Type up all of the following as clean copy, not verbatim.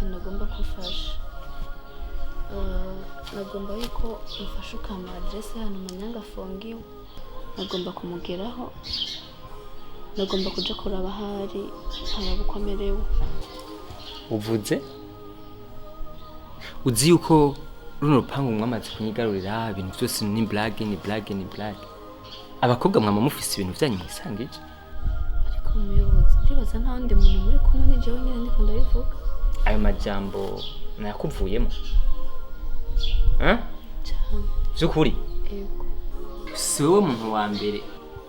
ikintu nagomba kufasha. Nagomba yuko mfasha ukama adresse hano Manyanga afungiwe. Nagomba kumugeraho. Nagomba kuja kuraba hari harabukomerewe. Uvuze? Uzi yuko runo rupangu mwamaze kunyigarurira ibintu byose ni blague. Abakobwa mwama mufise ibintu byanyu mwisangije. Ariko umuyobozi ndibaza nta wundi muntu muri kumwe n'ije wenyine ndiko ndabivuga. Ayo majambo nakuvuyemo. Byukuri? Yego. Si wowe muntu wa mbere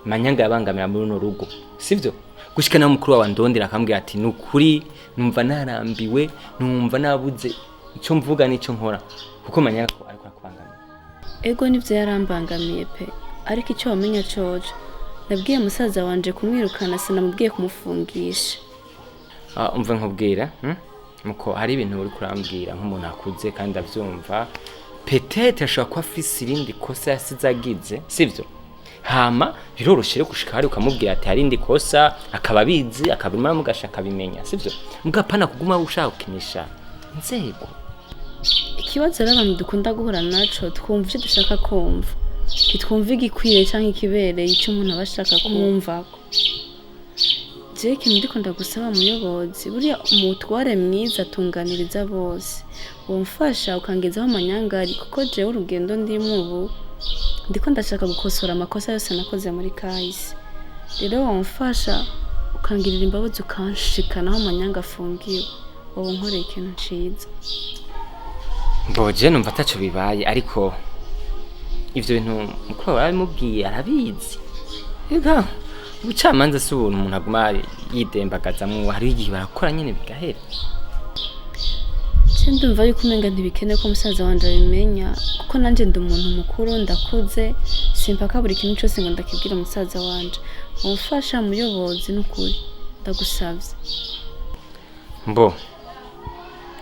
Manyanga yabangamira muri runo rugo, sivyo? Gushika na mukuru wa ndondera akambwira ati nukuri numva narambiwe, numva nabuze icyo mvuga n'icyo nkora kuko Manyanga ko ariko akubangamira. Ego nivyo yarambangamiye pe, ariko icyo wamenya coje nabwiye musaza wanje kumwirukana sinamubwiye kumufungisha. Umva nkubwira, muko hari ibintu uri kurambwira nk'umuntu akuze kandi avyumva, peut-être ashaka ko afise irindi kosa yasizagize, sivyo? Hama biroroshye gushika hari ukamubwira ati hari indi kosa akaba bizi akabimara mugashaka bimenya, sivyo? Mugapana kuguma ushaka ukinisha nzego. Ikibazo abantu dukunda guhura naco twumva icyo dushaka kumva, kitwumva igikwiriye canke ikibereye icyo umuntu abashaka kumvako. Je ikintu ndiko ndagusaba muyobozi, buriya umutware mwiza atunganiriza bose. Wumfasha ukangezaho Manyanga ari kuko jewe urugendo ndimwe ubu ndiko ndashaka gukosora amakosa yose nakoze muri kahise. Rero wumfasha ukangirira imbabazi ukanshikanaho Manyanga afungiwe. Wowe nkoreye ikintu ciza. Mboje numva ataco bibaye ariko ivyo bintu mukuru baramubwiye arabizi. Ega ubucamanza si ubuntu umuntu aguma yidembagazamwo, hari igihe barakora nyene bigahera. Ndumva yuko umenga ntibikene ko musaza wanje abimenya kuko nanje ndi umuntu mukuru ndakuze, simpaka buri kintu cyose ngo ndakibwira musaza wanje. Umufasha muyobozi n'ukuri ndagusavye. Mbo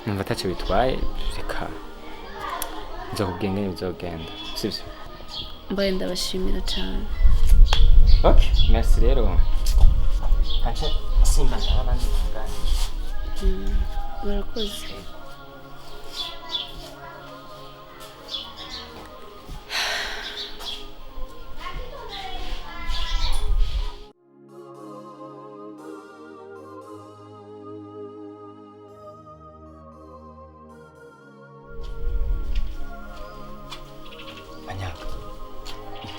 numva ataco bitwaye reka nza kubwenge bizogenda, sivyo? Mbaye ndabashimira cyane. Okay, merci rero. Acha simba n'abandi bangana. Murakoze.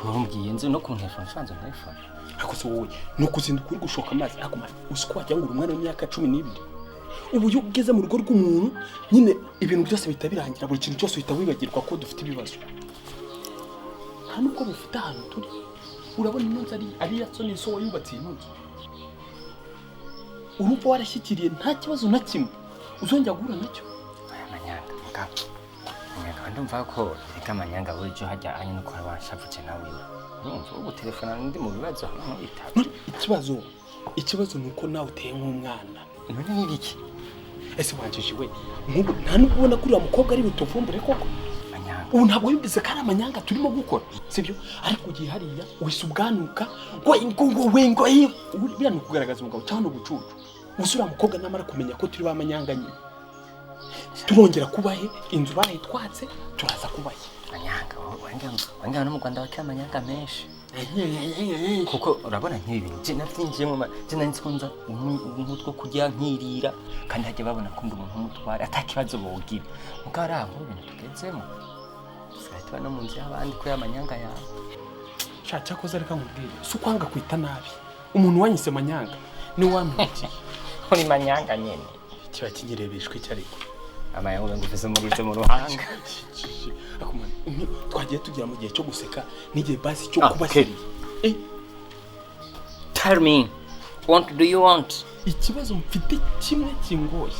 Murumbwiye nzi no kuntefona shanze ntefona. Ako so wowe nuko uzinduka uri gushoka amazi akumara usiko wajya ngo umwana w'imyaka 12. Ubu yo ugeze mu rugo rw'umuntu nyine ibintu byose bitabirangira buri kintu cyose uhita wibagirwa ko dufite ibibazo. Hano uko bufite ahantu turi urabona inonza ari yatsoni so wayubatse inonza. Urumva warashyikiriye nta kibazo na kimwe uzongera guhura nacyo. Manyanga mugabo ndumva ko reka Manyanga wejo hajya anye no kwa bashavuce nawe. Numva ubu telefona ndi mu bibazo hano ita. Ikibazo nuko nawe uteye nk'umwana. None nibiki? Ese wanjije we nk'ubu nta nubona kuri wa mukobwa ari butovumbure koko. Manyanga ubu ntabwo bibize kana Manyanga turimo gukora, sibyo? Ariko ugiye hariya wese ubwanuka ngo biriya kugaragaza umugabo cyangwa no gucucu. Usura mukobwa namara kumenya ko turi ba Manyanga nyine. Turongera kubahe inzu barayitwatse turaza kubahe. Manyanga wanga no mu Rwanda bakira Manyanga menshi. Kuko urabona nk'ibi je navyinjiyemo je nanitskonza umutwe kujya nkirira kandi hajye babona ko ndi umuntu umutware atakibazo bogira. Mukara nk'ibintu tugezemo. Sitwa no munzi y'abandi ko y'Amanyanga yawe. Chacha koza reka nkubwire su kwanga kwita nabi. Umuntu wanyise Manyanga ni wamwiki. Uri Manyanga nyene. Kiba kinyirebeshwe cyariko. Amanyanga ngufise umugurize mu ruhanga. Akumana twagiye tugira mu gihe cyo guseka n'igihe basi cyo kubashyira. Tell me, what do you want? Ikibazo mfite kimwe kingoye.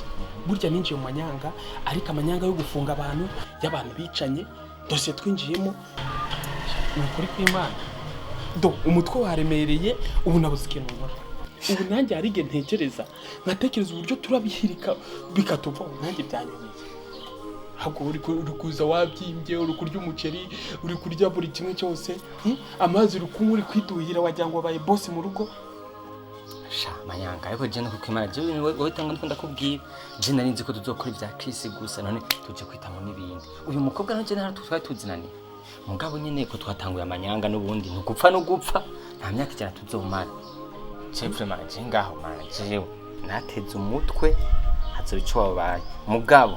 Burya ninjiye mu Manyanga ariko Amanyanga yo gufunga abantu y'abantu bicanye dosiye twinjiyemo n'ukuri kw'Imana. Do umutwe waremereye ubu nabuze ikintu nkora. Ubu nanjye harige ntekereza nkatekereza uburyo turabihirika bikatuva nanjye byanyobeye. Hako uri kuza wabyimbye uri kurya umuceri uri kurya buri kimwe cyose amazi uri kunywa uri kwiduhira wajyangwa baye boss mu rugo. sha Manyanga ariko je no kwimana je wowe tanga ndikunda kubwira je nari nzi ko tuzokora ivya Chris gusa none tuje kwitamo n'ibindi uyu mukobwa no je nari twari tuzinani mugabo nyene ko twatanguye Amanyanga n'ubundi ntugupfa no gupfa nta myaka ijana tuzomara je vraiment je ngaho mana jewe nateze umutwe hazoba ico wabaye mugabo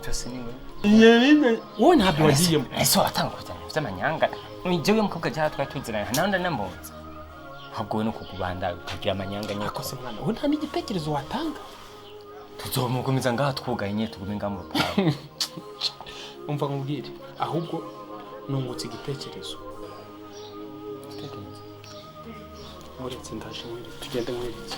byose niwe wowe ntabyo wagiyemo ese watanga kujyana vy'Amanyanga jewe mukobwa je twari tuzinani nta ndamuzi ahubwo no kukubanda ukagira Amanyanga nyako akose mwana wowe nta n'igitekerezo watanga tuzomugumiza ngaha twugaye nyine tugume ngaha mu rupanga umva nkubwire ahubwo nungutse igitekerezo uretse ndaje tugende nkwereke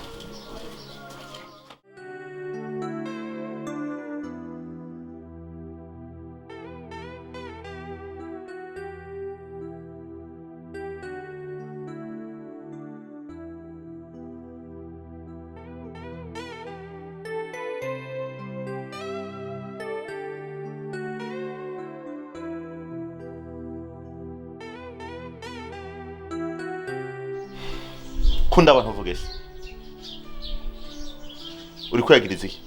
kunda abantu uvugesha uri kwiyagiriza iki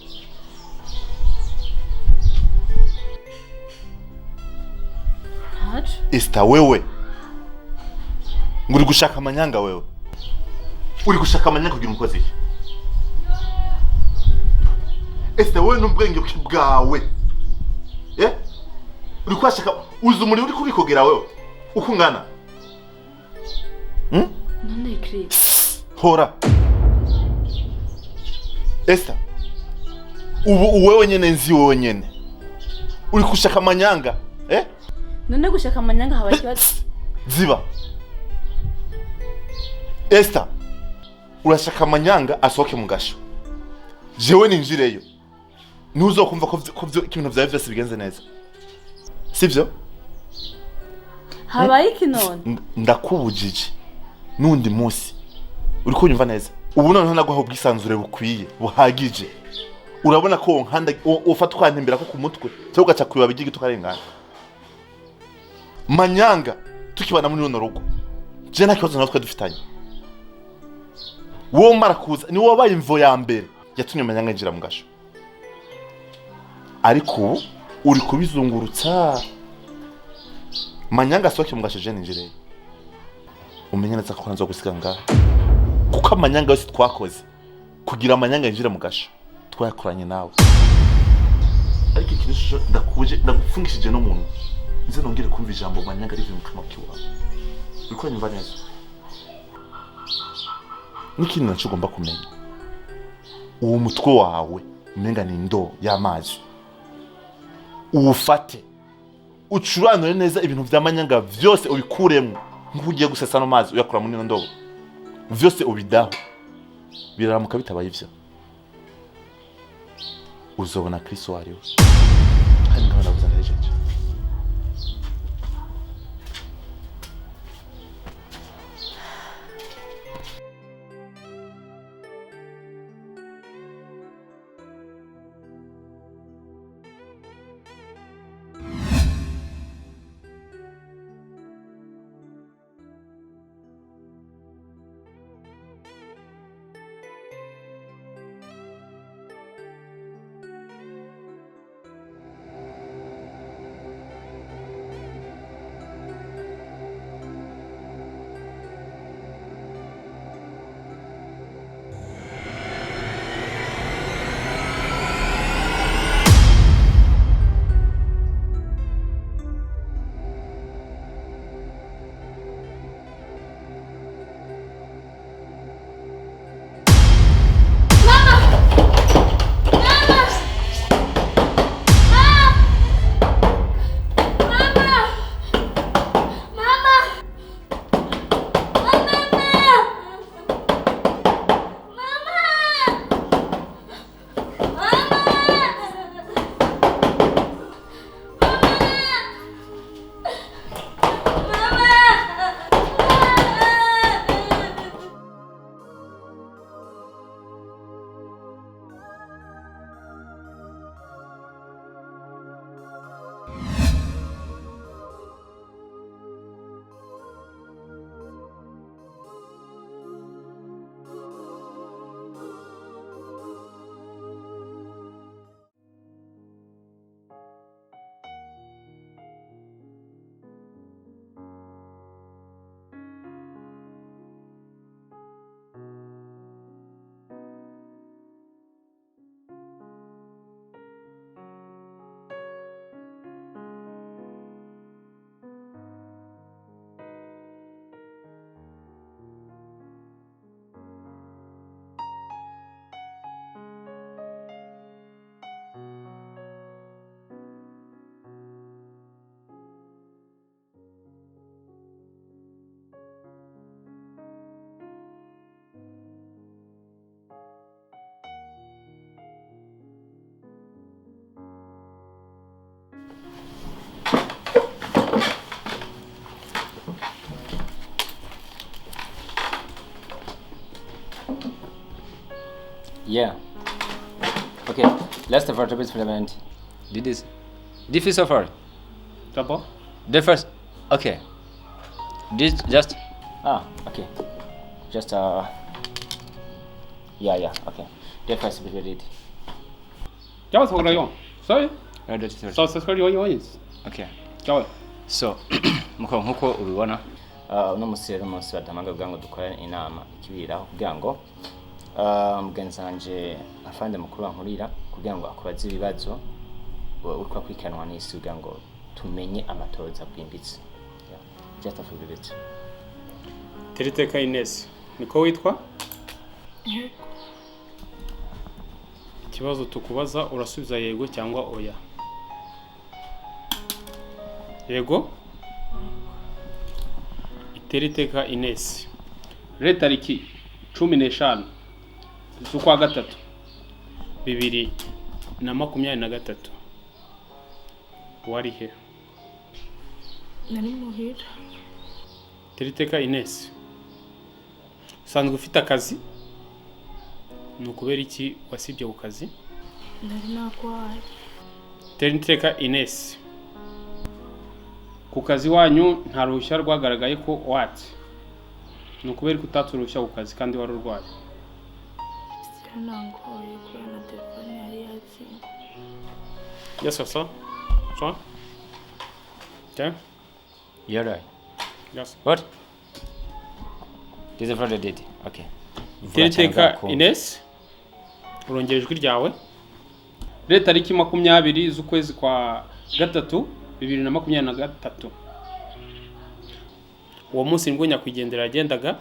ntaco Esther wewe nguri gushaka Amanyanga wewe uri gushaka Amanyanga kugira umukozi iki Esther wewe n'ubwenge bwawe uri kwashaka uzi umuri uri kubikogera wewe uko ungana none Chris hora Esther ubu wewe nyene nzi wewe nyene uri gushaka Amanyanga none gushaka Amanyanga haba kibazo ziba Esther urashaka Amanyanga asohoke mu gasho jewe ninjireyo ntuzokumva ko ibintu vyawe vyose bigenze neza sivyo habaye iki none ndakubujije nundi munsi uri kunyumva neza ubu none nagwaho bwisanzure bukwiye buhagije urabona ko nkanda ufata kwantembera ko ku mutwe cyo gaca kwiba bigigi tukarengana Manyanga tukibana muri runo rugo je nta kibazo natwe dufitanye wowe marakuza ni wabaye imvo ya mbere yatumye Manyanga injira mu gasho ariko uri kubizungurutsa Manyanga soke mu gasho je ninjire umenye neza ko nzo gusiga ngaha kuko Amanyanga yose twakoze kugira Amanyanga injira mu gasho twayakoranye nawe ariko ikintu ndakuje ndagufungishije no muntu nze nongere kumva ijambo Manyanga rivuye mu kanwa kiwawe uriko nyumva neza n'ikintu naco ugomba kumenya uwo mutwe wawe umenga ni ndo y'amazi uwufate ucuranure neza ibintu vya Manyanga vyose ubikuremwo nk'ugiye gusesa no mazi uyakura muri ndobo vyose ubidaho biraramuka bitabaye ivyo uzobona Kristo wariwe kandi ngabona buzanejeje Yeah. Okay, let's start for the experiment. Did this? Did you so far? D'abord. The first. Okay. This just. Okay. Just Yeah. Okay. The first bit we did. Ja, så går det igång. Sorry. No, that's it. Så ska det igång. Okay. Ja. So, nkuko ubibona uno musi rero umunsi badamaga kugira ngo dukore inama ikibiraho kugira ngo mugenzi wanje afande mukuru wankurira kugira ngo akubaze ibibazo uko kwikanwa n'isi kugira ngo tumenye amatoza bwimbitse. Just a few minutes. Teriteka Ines. Niko witwa? Ikibazo tukubaza urasubiza yego cyangwa oya. Yego. Teriteka Ines. Rero tariki 15 z'ukwa gatatu 2023 wari he? Nari muhira. Teriteka Ines. Usanzwe ufite akazi? Ni ukubera iki wasibye ku kazi? Nari nakwaye. Teriteka Ines. Ku kazi wanyu nta ruhushya rwagaragaye ko watse. Ni ukubera ko utatse uruhushya ku kazi kandi wari urwaye. Nangoye kubera na telefone yari yatsinze. Yes, sir. So? Okay. You're right. Yes. What? This is what I did. Okay. Teriteka Ines. Urongera ijwi ryawe. Rero tariki 20 z'ukwezi kwa gatatu 2023. Uwo munsi nibwo nyakwigendera yagendaga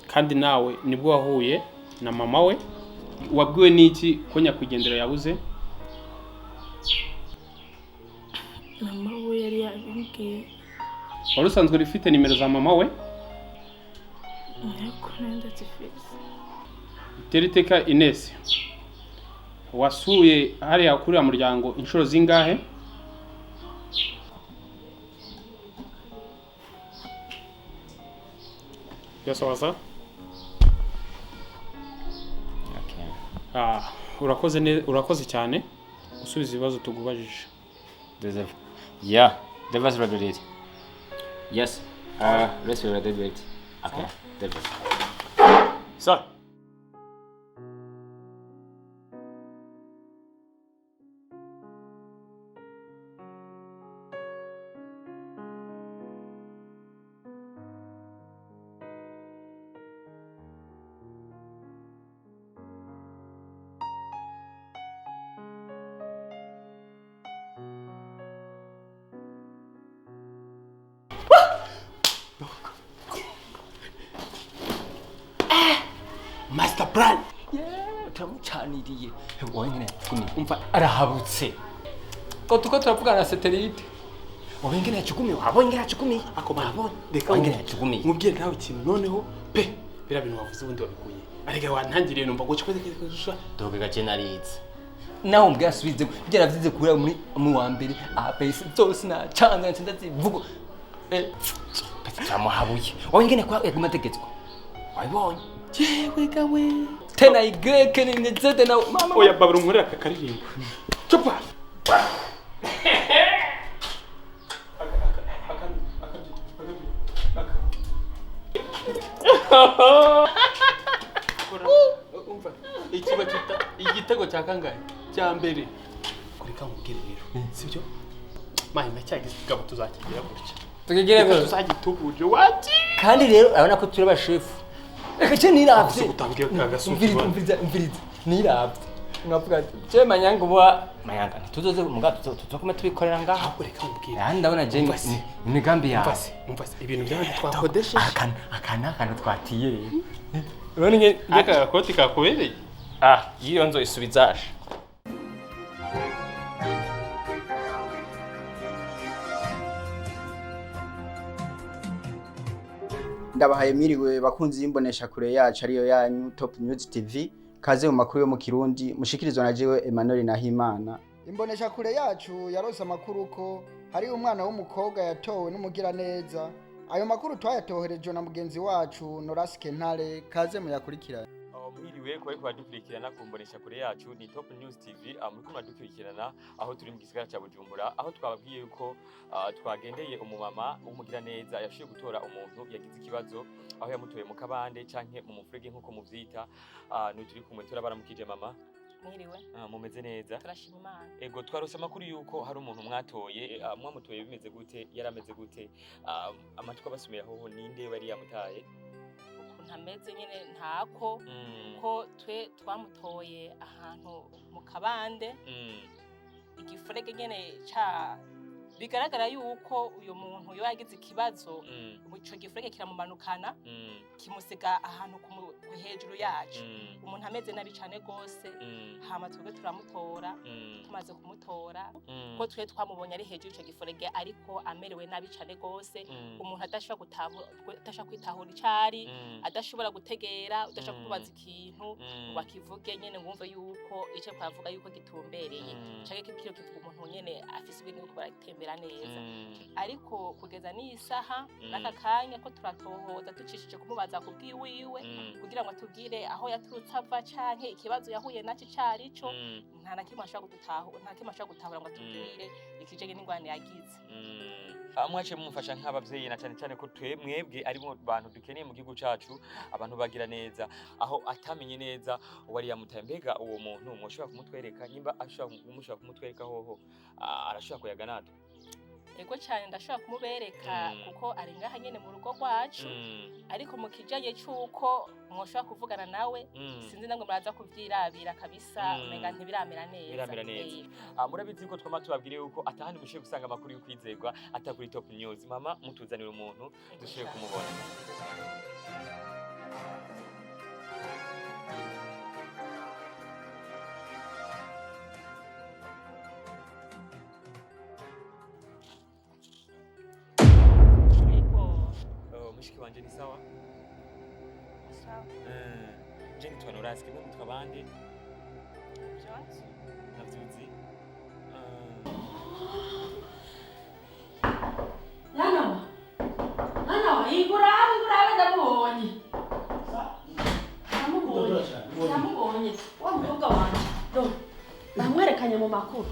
kandi nawe nibwo wahuye na mama we. Wabwiwe n'iki ko nyakwigendera yabuze? Mama we yari yabimbwiye. Wari usanzwe rifite nimero za mama we? Ariko nenda zifite. Teriteka Ines. Wasuye hariya kuri muryango inshuro zingahe? Yes, sir. Okay. Urakoze cyane usubiza ibibazo tugubajije. Yeah, that was what I did. Yes. Let's see what I did. Okay. That was. So. Master plan. Turamucaniriye. Wowe ngene kumi. Umva arahabutse. Ko tuko turavugana na satellite. Wowe ngene yacugumi, wabonye ngene yacugumi. Ako babone. Wowe ngene yacugumi. Mubwire nawe ikintu noneho pe. Bira bintu wavuze ubundi wabikuye. Arega wantangiriye numva ngo cikoze kuzusha. Doge gace narize. Naho mbwa subize kugera vyize kuri mu wa mbere. Apese zose na canza ndazivugo. Turamuhabuye. Wowe ngene kwa yagamategetswe. Wabonye. Yewe gawe. Tena igreke ni nzete na mama. Oya babura umurira kakaririmbo. Chupa. Umva ikiba kita igitego cya kangahe cya mbere kuri kamubwire rero sibyo mayi nacyagise gabo tuzakigira gutya Tukigira ngo tuzagitubuje wati kandi rero abona ko turi abashefu. Reka cyo niravye. Umviriza. Niravye. Ngavuga je Manyanga uba Manyanga tuzoze mugato tuzokoma tubikorera ngaho. Reka mbwira. Ya ndabona je imigambi yawe. Umvase ibintu byabandi twakodeshe. Akana twatiye rero. Urone ngeka koti kakubereye. Iyo nzo isubizaje. Ndabahaye miriwe bakunzi y'imbonesha kure yacu ariyo yanyu Top News TV kaze mu makuru yo mu Kirundi mushikirizwa na jewe Emmanuel Nahimana. Imbonesha kure yacu yarose amakuru ko hari umwana w'umukobwa yatowe n'umugira neza. Ayo makuru twayatohereje na mugenzi wacu Norasike Ntare kaze mu yakurikirana. mwiriwe ko ariko badukurikirana ku mbonesha kure yacu ni Top News TV muri ko badukurikirana aho turi mu gisagara ca Bujumbura aho twababwiye yuko twagendeye umumama w'umugira neza yashiye gutora umuntu yagize ikibazo aho yamutoye mu kabande canke mu mufurege nkuko muvyita turi kumwe turabaramukije mama mwiriwe mumeze neza turashima Imana ego twarose amakuru yuko hari umuntu mwatoye mwamutoye bimeze gute yarameze gute amatwi abasumira hoho ninde bari yamutaye ntameze nyene ntako ko twe twamutoye ahantu mu kabande igifurege nyene ca bigaragara yuko uyu muntu yo yagize ikibazo ico gifurege kiramumanukana kimusiga ahantu hejuru yacu umuntu ameze nabi cane gose hama twebwe turamutora tumaze kumutora ko twe twamubonye ari hejuru ico gifurege ariko amerewe nabi cane gose umuntu adashobora kwitahura icari adashobora gutegera udashobora kubaza ikintu bakivuge nyene ngumve yuko ico kwavuga yuko gitumbereye canke kiro kivuga umuntu nyene afise ibintu ko baratembera neza ariko kugeza n'isaha naka kanya ko turatohoza ducishije kumubaza kubwiwiwe kugira ngo atubwire aho yaturutse ava canke ikibazo yahuye naco carico nta nakimwe ashobora gutahura ngo atubwire ikijanye n'ingwane yagize mwace mumufasha nk'abavyeyi na cyane ko mwebwe ari mu bantu dukeneye mu gihugu cacu abantu bagira neza aho atamenye neza wari yamutaye mbega uwo muntu mwoshobora kumutwereka nimba ashobora kumutwereka hoho arashobora kuyaga natwe ego cyane ndashobora kumubereka kuko ari ngaha nyene mu rugo rwacu ariko mu kijanye cyuko mwoshobora kuvugana nawe sinzi namwe muraza kuvyirabira kabisa umenga ntibiramera neza murabizi ko twama tubabwiriye yuko atahandi mushiye gusanga amakuru yo kwizerwa atakuri Top News mama mutuzanira umuntu dushiye kumubona mushiki wanje ni sawa je nitwa Norasi kimwe mutwa bande navyuzi Nana igurabe ndabonye namubonye wa mukobwa wanje bamwerekanye mu makuru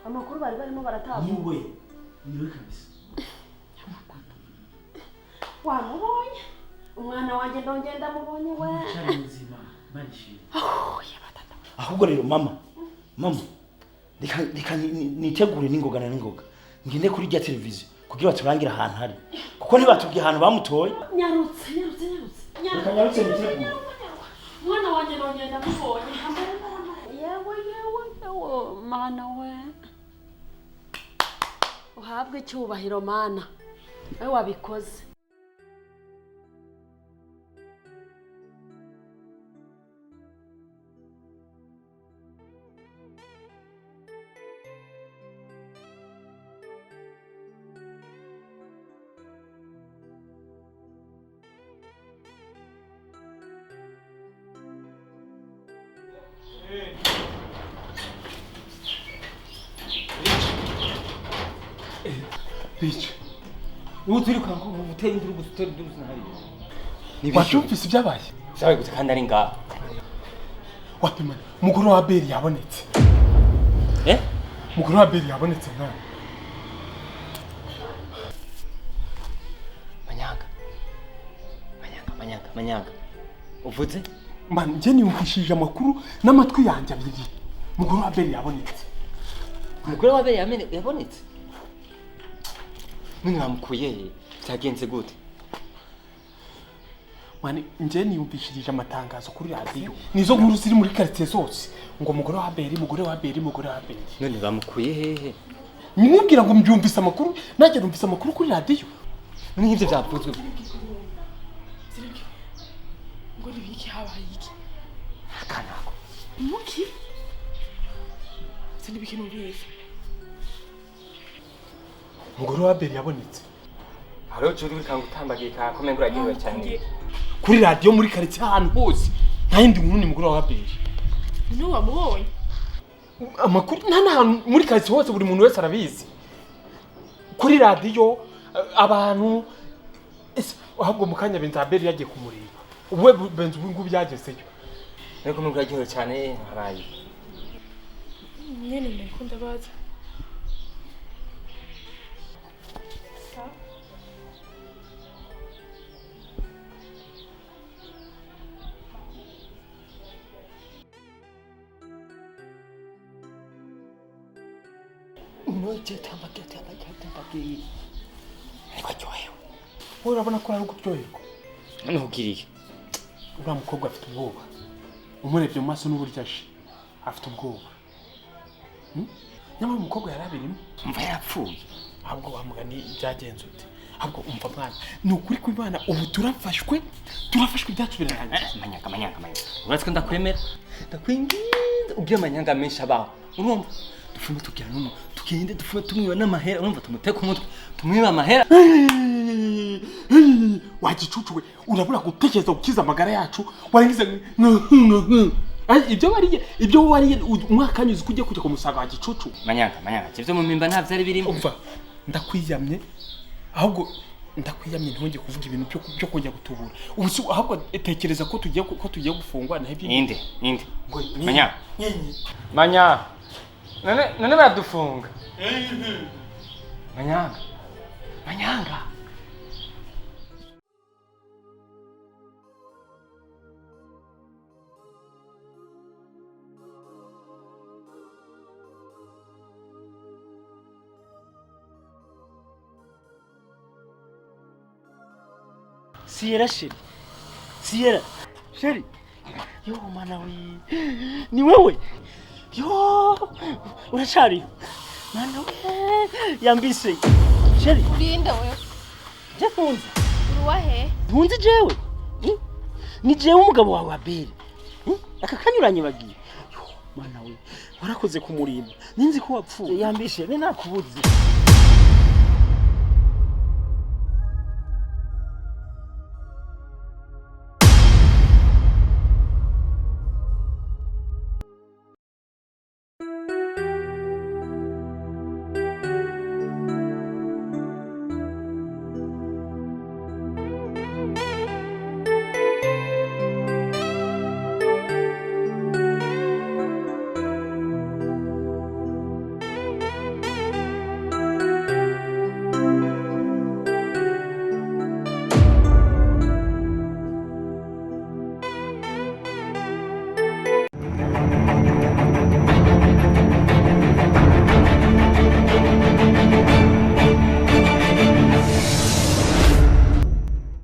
amakuru bari barimo baratavuga niwe kabisa wamubonye umwana wanjye ndongenda mubonye we cyane nzima manishimye ahubwo rero mama reka nitegure n'ingoga ngende kuri rya televiziyo kugira baturangira ahantu hari kuko ntibatubwiye ahantu bamutoye nyarutse nitegure umwana wanjye ndongenda mubonye yewe mana we uhabwe icyubahiro mana we wabikoze Bitch. Turi kwangu muteye induru gutora induru sinahari. Wacyumvise ibyabaye? Sabe gute kandi ari ngaha. Wapimana. Muguru wa Beri yabonetse. Muguru wa Beri yabonetse nka. Manyanga. Uvuze? Man, je niyumvishije amakuru n'amatwi yanjye abiri. Muguru wa Beri yabonetse. Muguru wa Beri yabonetse? Mwamukuye byagenze gute? Mani nje niyumvishije amatangazo kuri radio. Nizo nkuru ziri muri quartier zose. Ngo mugore wa Beri. None bamukuye hehe? Nimubwira ngo mbyumvise amakuru, nanjye numvise amakuru kuri radio. N'ivyo byavuzwe. Ngo nibiki habaye iki? Kanako. Muki? Sinibiki numvise. Mugore wa Beri yabonetse. Haro juri bikanga utambagiye ka komengura giwe cyane. Kuri radio muri quartier ahantu hose. Nta yindi nkuru ni mugore wa Beri. No wamubonye? Amakuru nta muri quartier hose buri muntu wese arabizi. Kuri radio abantu ahubwo mukanya benza Beri yagiye kumureba. Ubwe benza ubungu byageseyo. ariko nubwo aryohewe cyane habaye nyene ndakunda baza Noite tambake. Ntibaryohewe. Wowe urabona ko ari ukuryoherwa. ntugiriye Uriya mukobwa afite ubwoba. Umurebye mu maso n'uburyo ashe. Afite ubwoba. Nyamara umukobwa yarabirimo. umva yapfuye Ahubwo wamugani byagenze ute? Ahubwo umva mwana. Ni ukuri kw'Imana ubu turafashwe ibyacu birarangiye. Manyanga. Uratse ndakwemera. Ndakwinginze ubwiye amanyanga menshi abaho. Urumva? Dufume tugira nuno. Tugende dufume tumwiba n'amahera. Urumva tumuteka umutwe. Tumwiba amahera. Wagicucuwe urabura gutekereza gukiza amagara yacu warangiza ibyo wariye umwaka anyuze kujya kumusaga wagicucu. Manyanga. Cyo mu mimba nta byari birimo. Umva ndakwiyamye ahubwo ntongeye kuvuga ibintu byo kujya gutubura. Ubu ahubwo tekereza ko tugiye gufungwa na hebi. Inde. Manya. None baradufunga. Manyanga. Sierra Sheri. Yo mana we. Ni wewe. Yo. Urachari. Mana we. Yambise. Sheri. Urinda wewe. Je kunzi. Uruwahe? Ntunzi jewe. Ni jewe umugabo wawe Abeli. Aka kanyuranye bagiye. Yo mana we. Warakoze kumurimba. Ninzi ko wapfuye. Yambise ne nakubuze.